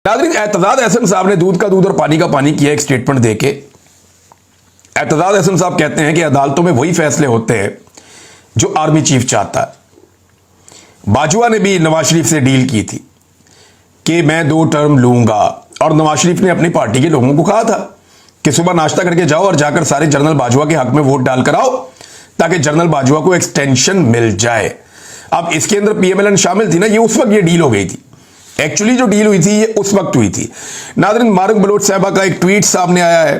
नाज़रीन, एतजाज अहसन साहब ने दूध का दूध और पानी का पानी किया एक स्टेटमेंट देके। एतजाज अहसन साहब कहते हैं कि अदालतों में वही फैसले होते हैं जो आर्मी चीफ चाहता है। बाजवा ने भी नवाज शरीफ से डील की थी कि मैं 2 टर्म लूंगा, और नवाज शरीफ ने अपनी पार्टी के लोगों को कहा था कि सुबह नाश्ता करके जाओ और जाकर सारे जनरल बाजवा के हक में वोट डालकर आओ ताकि जनरल बाजवा को एक्सटेंशन मिल जाए। अब इसके अंदर पीएमएलएन शामिल थी ना, ये उस वक्त ये डील हो गई थी। एक्चुअली जो डील हुई थी ये उस वक्त हुई थी। नाज़रीन, मारक बलोच साहबा का एक ट्वीट सामने आया है,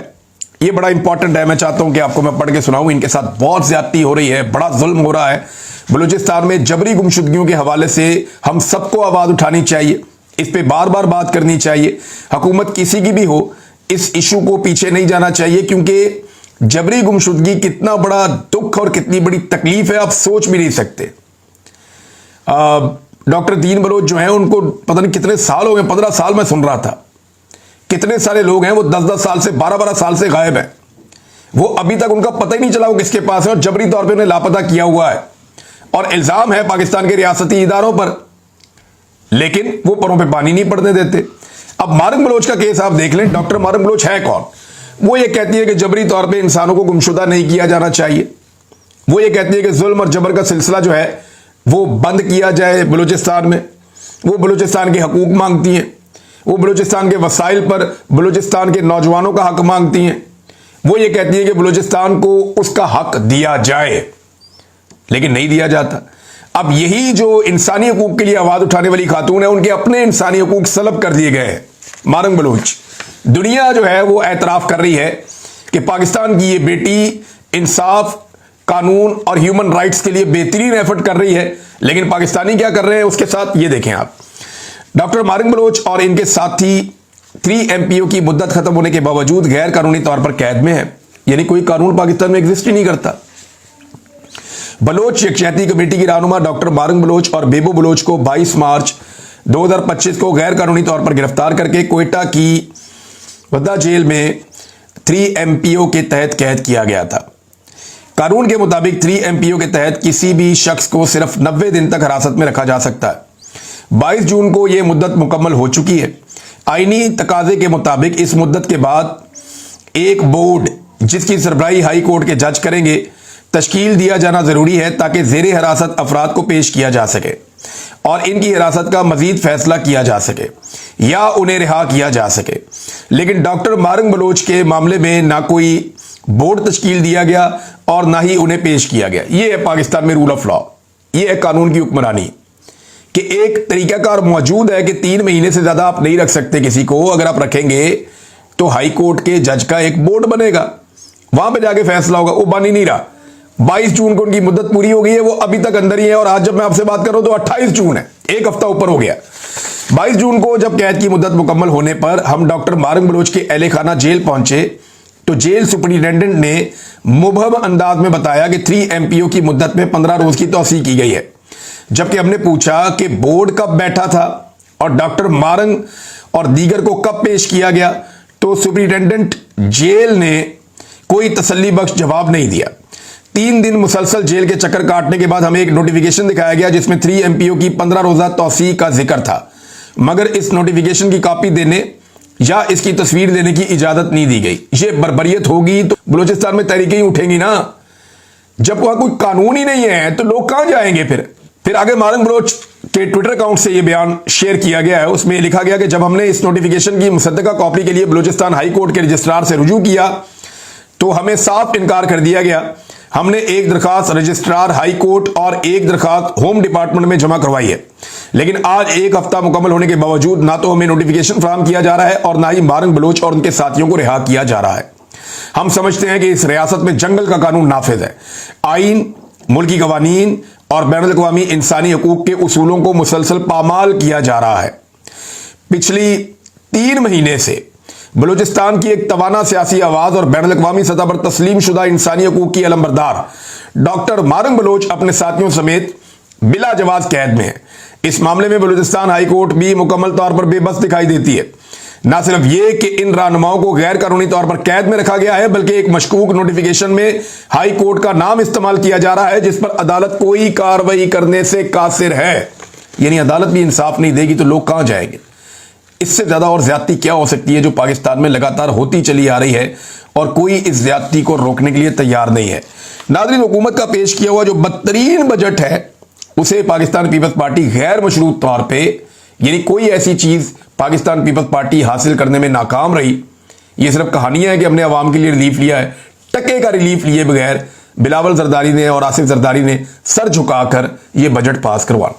ये बड़ा इंपॉर्टेंट है। मैं चाहता हूं कि आपको मैं पढ़ के सुनाऊं। इनके साथ बहुत ज्यादती हो रही है, बड़ा जुल्म हो रहा है बलूचिस्तान में। जबरी गुमशुदगियों के हवाले से हम सबको आवाज उठानी चाहिए, इस पे बार बार बात करनी चाहिए। हुकूमत किसी की भी हो, इस इशू को पीछे नहीं जाना चाहिए, क्योंकि जबरी गुमशुदगी कितना बड़ा दुख और कितनी बड़ी तकलीफ है आप सोच भी नहीं सकते। डॉक्टर दीन बलोच जो है, उनको पता नहीं कितने साल हो गए, 15 साल मैं सुन रहा था। कितने सारे लोग हैं वो 10-10 साल से 12-12 साल से गायब है। वो अभी तक उनका पता ही नहीं चला वो किसके पास है, और जबरी तौर पे उन्हें लापता किया हुआ है। और इल्जाम है पाकिस्तान के रियासती इदारों पर, लेकिन वो परों पे पानी नहीं पड़ने देते। अब मारक बलोच का केस आप देख लें। डॉक्टर मारक बलोच है कौन? वो ये कहती है कि जबरी तौर पर इंसानों को गुमशुदा नहीं किया जाना चाहिए। वो ये कहती है कि जुल्म और जबर का सिलसिला जो है वो बंद किया जाए बलूचिस्तान में। वो बलूचिस्तान के हकूक मांगती हैं, वो बलूचिस्तान के वसाइल पर बलूचिस्तान के नौजवानों का हक मांगती हैं। वो ये कहती है कि बलूचिस्तान को उसका हक दिया जाए, लेकिन नहीं दिया जाता। अब यही जो इंसानी हकूक के लिए आवाज उठाने वाली खातून है, उनके अपने इंसानी हकूक सलब कर दिए गए हैं। मारक बलोच, दुनिया जो है वो एतराफ कर रही है कि पाकिस्तान की ये बेटी इंसाफ, कानून और ह्यूमन राइट्स के लिए बेहतरीन एफर्ट कर रही है, लेकिन पाकिस्तानी क्या कर रहे हैं उसके साथ ये देखें आप। डॉक्टर मारक बलोच और इनके साथी 3 MPO की मुद्दत खत्म होने के बावजूद गैर कानूनी तौर पर कैद में है, यानी कोई कानून पाकिस्तान में एग्जिस्ट ही नहीं करता। बलोच यकजहती कमेटी की रहनुमा डॉक्टर मारक बलोच और बेबो बलोच को 22 मार्च 2025 को गैर कानूनी तौर पर गिरफ्तार करके कोयटा की वद्दा जेल में 3 MPO के तहत कैद किया गया था। कानून के मुताबिक 3 MPO के तहत किसी भी शख्स को सिर्फ 90 दिन तक हिरासत में रखा जा सकता है। 22 जून को यह मुद्दत मुकम्मल हो चुकी है। आईनी तकाजे के मुताबिक इस मुद्दत के बाद एक बोर्ड, जिसकी सरबराही हाई कोर्ट के जज करेंगे, तश्कील दिया जाना जरूरी है ताकि जेर हिरासत अफराद को पेश किया जा सके और इनकी हिरासत का मजीद फैसला किया जा सके या उन्हें रिहा किया जा सके। लेकिन डॉक्टर मारक बलोच के मामले में ना कोई बोर्ड तश्कील दिया गया और ना ही उन्हें पेश किया गया। यह है पाकिस्तान में रूल ऑफ लॉ, यह है कानून की हुक्मरानी, कि एक तरीकाकार मौजूद है कि 3 महीने से ज्यादा आप नहीं रख सकते किसी को। अगर आप रखेंगे तो हाई कोर्ट के जज का एक बोर्ड बनेगा, वहां पे जाके फैसला होगा। वो बन ही नहीं रहा। 22 जून को उनकी मुद्दत पूरी हो गई है, वो अभी तक अंदर ही है। और आज जब मैं आपसे बात कर रहा हूं तो 28 जून है, एक हफ्ता ऊपर हो गया। 22 जून को जब कैद की मुद्दत मुकम्मल होने पर हम डॉक्टर मारक बलोच के अहले खाना जेल पहुंचे तो जेल सुपरिटेंडेंट ने मुबहम अंदाज में बताया कि 3 MPO की मुद्दत में 15 रोज की तौसीह की गई है। जबकि हमने पूछा कि बोर्ड कब बैठा था और डॉक्टर मारक और दीगर को कब पेश किया गया, तो सुपरिटेंडेंट जेल ने कोई तसल्ली बख्श जवाब नहीं दिया। 3 दिन मुसलसल जेल के चक्कर काटने के बाद हमें एक नोटिफिकेशन दिखाया गया जिसमें 3 MPO की 15 रोजा तौसीह का जिक्र था, मगर इस नोटिफिकेशन की कॉपी देने या इसकी तस्वीर देने की इजाजत नहीं दी गई। ये बर्बरियत होगी तो बलूचिस्तान में तहरीकें ही उठेंगी ना। जब वहां कोई कानून ही नहीं है तो लोग कहां जाएंगे फिर आगे मारक बलोच के ट्विटर अकाउंट से यह बयान शेयर किया गया है। उसमें लिखा गया कि जब हमने इस नोटिफिकेशन की मुसद्दका कॉपी के लिए बलूचिस्तान हाई कोर्ट के रजिस्ट्रार से रुजू किया तो हमें साफ इनकार कर दिया गया। हमने एक दरखास्त रजिस्ट्रार हाई कोर्ट और एक दरखास्त होम डिपार्टमेंट में जमा करवाई है, लेकिन आज एक हफ्ता मुकम्मल होने के बावजूद ना तो हमें नोटिफिकेशन फराहम किया जा रहा है और ना ही मारक बलोच और उनके साथियों को रिहा किया जा रहा है। हम समझते हैं कि इस रियासत में जंगल का कानून नाफिज है। आइन, मुल्की कवानीन और बैनुल अक़वामी इंसानी हकूक के उसूलों को मुसलसल पामाल किया जा रहा है। पिछली 3 महीने से बलूचिस्तान की एक तवाना सियासी आवाज और बैनुल अक़वामी सतह पर तस्लीम शुदा इंसानी हकूक की अलमबरदार डॉक्टर मारक बलोच अपने साथियों समेत बिला जवाज कैद में है। इस मामले में बलूचिस्तान हाई कोर्ट भी मुकम्मल तौर पर बेबस दिखाई देती है। न सिर्फ ये कि इन रहनुमाओं को गैर कानूनी तौर पर कैद में रखा गया है, बल्कि एक मशकूक नोटिफिकेशन में हाई कोर्ट का नाम इस्तेमाल किया जा रहा है जिस पर अदालत कोई कार्रवाई करने से कासिर है। यानी अदालत भी इंसाफ नहीं देगी तो लोग कहां जाएंगे। इससे ज़्यादा और ज्यादती क्या हो सकती है जो पाकिस्तान में लगातार होती चली आ रही है और कोई इस ज्यादती को रोकने के लिए तैयार नहीं है। नाज़रीन, हुकूमत का पेश किया हुआ जो बदतरीन बजट है उसे पाकिस्तान पीपल्स पार्टी गैर मशरूत तौर पे, यानी कोई ऐसी चीज पाकिस्तान पीपल्स पार्टी हासिल करने में नाकाम रही, ये सिर्फ कहानियां हैं कि हमने अवाम के लिए रिलीफ लिया है, टके का रिलीफ लिए बगैर बिलावल जरदारी ने और आसिफ जरदारी ने सर झुकाकर ये बजट पास करवा